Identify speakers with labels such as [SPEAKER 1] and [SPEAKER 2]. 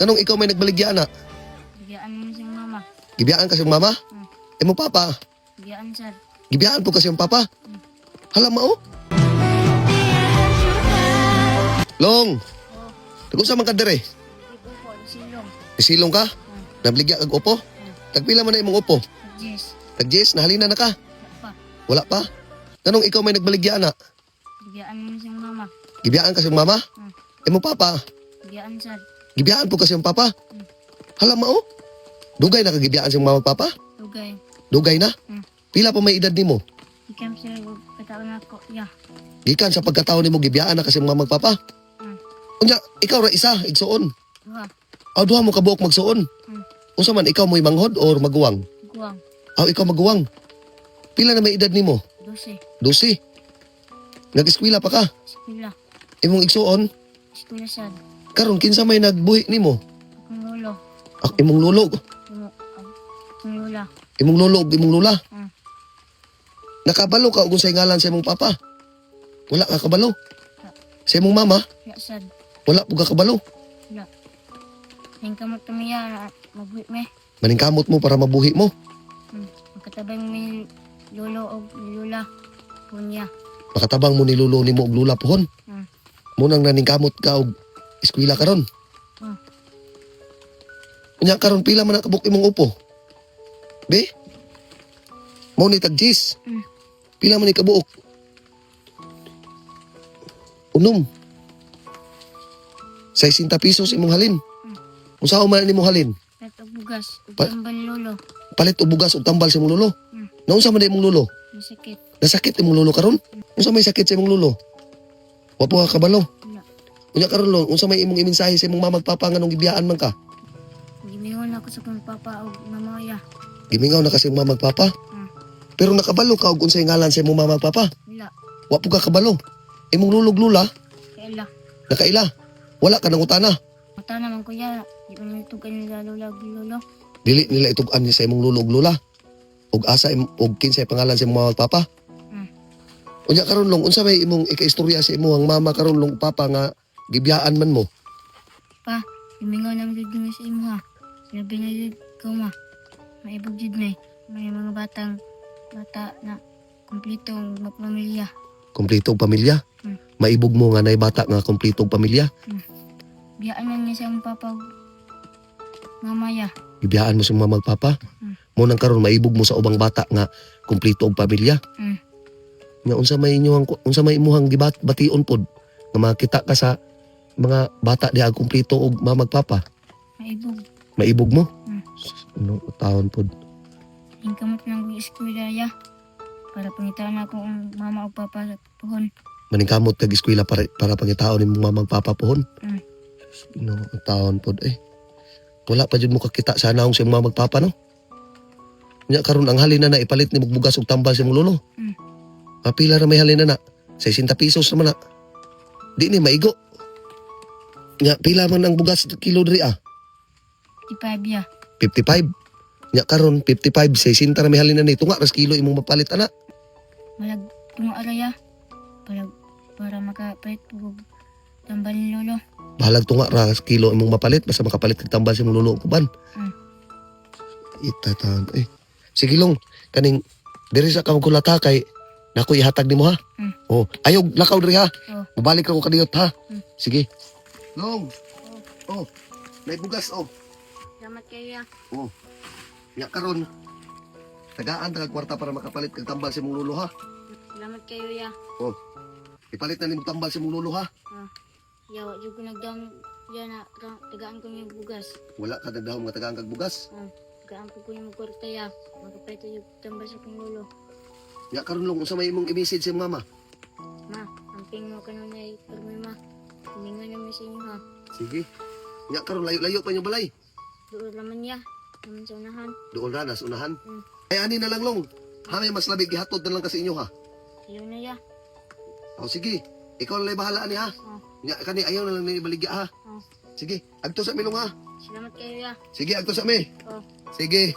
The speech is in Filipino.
[SPEAKER 1] Ganong ikaw may nagbaligya na?
[SPEAKER 2] Bigyan mo siyang mama.
[SPEAKER 1] Gibiyaan ka siyang mama? Imo papa?
[SPEAKER 2] Bigyan sir.
[SPEAKER 1] Gibiyaan po kasi yung papa? Hala mo? Long!
[SPEAKER 2] Oh,
[SPEAKER 1] Kung sa man ka dire?
[SPEAKER 2] ipo po, silong.
[SPEAKER 1] Isilong ka? Nabligya kag upo? Tagpila man na imong upo?
[SPEAKER 2] Yes.
[SPEAKER 1] Tag-Jess, nahalina na ka?
[SPEAKER 2] Pa.
[SPEAKER 1] Wala pa? Ganong ikaw may nagbaligya na?
[SPEAKER 2] Bigyan mo siyang mama.
[SPEAKER 1] Gibiyaan ka siyang mama? Imo papa?
[SPEAKER 2] Bigyan sir.
[SPEAKER 1] Gibiyaan po kasi yung papa? Hala mo? Dugay na kagibiyaan siyang mama at papa?
[SPEAKER 2] Tugay.
[SPEAKER 1] Dugay na? Pila pa may edad nimo?
[SPEAKER 2] Ikam sir, katawan ako. Yeah.
[SPEAKER 1] Gikan sa pagkataon nimo gibiyaan na kasi yung mama at papa? Unya, ikaw ra isa, igsuon.
[SPEAKER 2] Duha.
[SPEAKER 1] Aw, duha mo kabuok magsuon. Unsa man, ikaw mo'y manghod or maguwang?
[SPEAKER 2] Guwang.
[SPEAKER 1] Aw, ikaw maguwang. Pila na may edad nimo?
[SPEAKER 2] 12.
[SPEAKER 1] 12. Nag-eskwela pa ka?
[SPEAKER 2] Eskwela.
[SPEAKER 1] Imong igsuon?
[SPEAKER 2] Eskwela sir.
[SPEAKER 1] Karon kinsa may nagbuhi nimo?
[SPEAKER 2] Akong lolo.
[SPEAKER 1] Imong lolo.
[SPEAKER 2] Akong lola.
[SPEAKER 1] Imong lolo ug imong lola.
[SPEAKER 2] Mm.
[SPEAKER 1] Nakabalo ka ug unsay ngalan sa imong papa? Wala ka kabalo. Sa imong mama,
[SPEAKER 2] Ya sir.
[SPEAKER 1] wala pud ka kabalo.
[SPEAKER 2] Wala. Yung kamot kami ya, mabuhi me.
[SPEAKER 1] Maningkamot mo para mabuhi mo.
[SPEAKER 2] Magkatabay mo may lolo o lola. Punya.
[SPEAKER 1] Makatabang mo ni lolo nimo ug lula pohon. Munang naningkamot ka og eskwela karon. Unya karon pila man ang kabuk imong upo? Be? Mo ni tag-Jess. Pila man ni kabuok? Unom. 60 pesos imong halin. Unsa man nimong halin?
[SPEAKER 2] Peto bugas.
[SPEAKER 1] Pa-
[SPEAKER 2] Tambal lolo.
[SPEAKER 1] Palit og bugas ug tambal sa imong lolo. Naunsa man imong lolo?
[SPEAKER 2] Masakit.
[SPEAKER 1] Nasakit imong lolo karon? Unsa may sakit sa imong lolo? Wa po ka kabalo.
[SPEAKER 2] Wala.
[SPEAKER 1] Unya karon lo, unsa may imong imensahe sa imong mama ug papa nganong gibiyaan man ka?
[SPEAKER 2] Gimingon ako sa kong papa o mama ya.
[SPEAKER 1] Gimingaw na kasi imong mama ug papa. Pero nakabalo ka ug unsay ngalan sa imong mama ug papa?
[SPEAKER 2] Wala.
[SPEAKER 1] Wa po ka kabalo. Imong lulog lula,
[SPEAKER 2] Kaila.
[SPEAKER 1] nakaila. Wala ka nang utana.
[SPEAKER 2] Mata naman kuya. Di ba nitugan nila lola o lolo?
[SPEAKER 1] Dili nila itug-an sa imong lulog lula. Ug asa ug kinsay pangalan sa imong mama ug papa? Unya karon long unsa may imong ikaistorya sa imong mama karon long papa nga gibiyaan man mo?
[SPEAKER 2] Pa, gimingon naman dito nga sa imo ha. Sinabi na dito ko ma. Maibog dito na eh. May mga bata na kumpletong magpamilya.
[SPEAKER 1] Kompletong pamilya? Maibog mo nga nay bata nga kompletong pamilya?
[SPEAKER 2] Biyaan man niya siyang papa o mama ya.
[SPEAKER 1] Gibiyaan mo sa mama ug papa? Mo nang karon maibog mo sa ubang bata nga kompleto og pamilya? Nga unsa may imuhang bation pod nga makita ka sa mga bata diha kompleto og mama ug papa?
[SPEAKER 2] Maibog.
[SPEAKER 1] Maibog mo? Ano taon pod?
[SPEAKER 2] Yung kamot ng eskwela ya. Para pangitaan ako ang mama o papa sa puhon.
[SPEAKER 1] Maningkamot kag eskwela para pangitaon imong mama ug papa pohon? No, taon pod eh. Wala pa jud mo kakita sa naong sa imong mama ug papa no? Nya karon ang halin na ipalit ni bugas og tambal sa imong lolo. Pila ra may halin na 60 pesos naman na. Di ni maigo. Nya pila man ang bugas kilo diri ah?
[SPEAKER 2] 55 ya.
[SPEAKER 1] 55. Nya karon 55 60 ra may halin na ni tunga ras kilo imong mapalit ana.
[SPEAKER 2] Malag tungo araya. Para makapalit po tambal ni lolo.
[SPEAKER 1] Bahalag tunga ra kilo imong mapalit basta makapalit kag tambal sa imong lolo ug kuban. Itatan eh. Sige long kaning diri sa kamkulata kay nako ihatag nimo ha. Oh, ayog lakaw diri ha. Mabalik ako kadiyot ha. Sige. Long. Oh. May bugas oh.
[SPEAKER 2] Salamat kayo ya.
[SPEAKER 1] Oh. Nya karon tagaan ta kag kwarta para makapalit kag tambal sa imong lolo ha.
[SPEAKER 2] Salamat kayo ya.
[SPEAKER 1] Oh. Ipalit na nimo tambal sa imong lolo ha.
[SPEAKER 2] Yawa jud ko nagdam ya na tagaan ko yung bugas.
[SPEAKER 1] Wala ka dagdahom nga tagaan kag bugas.
[SPEAKER 2] Tagaan ko yung kwarta ya. Makapalit yung tambal sa kong lolo.
[SPEAKER 1] Nya karon long unsa may imong i-message sa mama?
[SPEAKER 2] Ma, amping mo kanon ay permi ma. Hiningan namin sa inyo ha.
[SPEAKER 1] Sige. Nya karon layo-layo pa inyo balay.
[SPEAKER 2] Doon naman ya. Naman sa unahan.
[SPEAKER 1] Doon ra nas unahan. Ay ani na lang long. Ha may mas labig gihatod na lang kasi inyo ha.
[SPEAKER 2] Ayaw na ya.
[SPEAKER 1] O sige. Ikaw na lang bahala ani ha. Nya kani ayaw na lang ni ibaligya ha. Sige, agto sa milong ha.
[SPEAKER 2] Salamat kayo ya.
[SPEAKER 1] Sige, agto sa mi. Sige.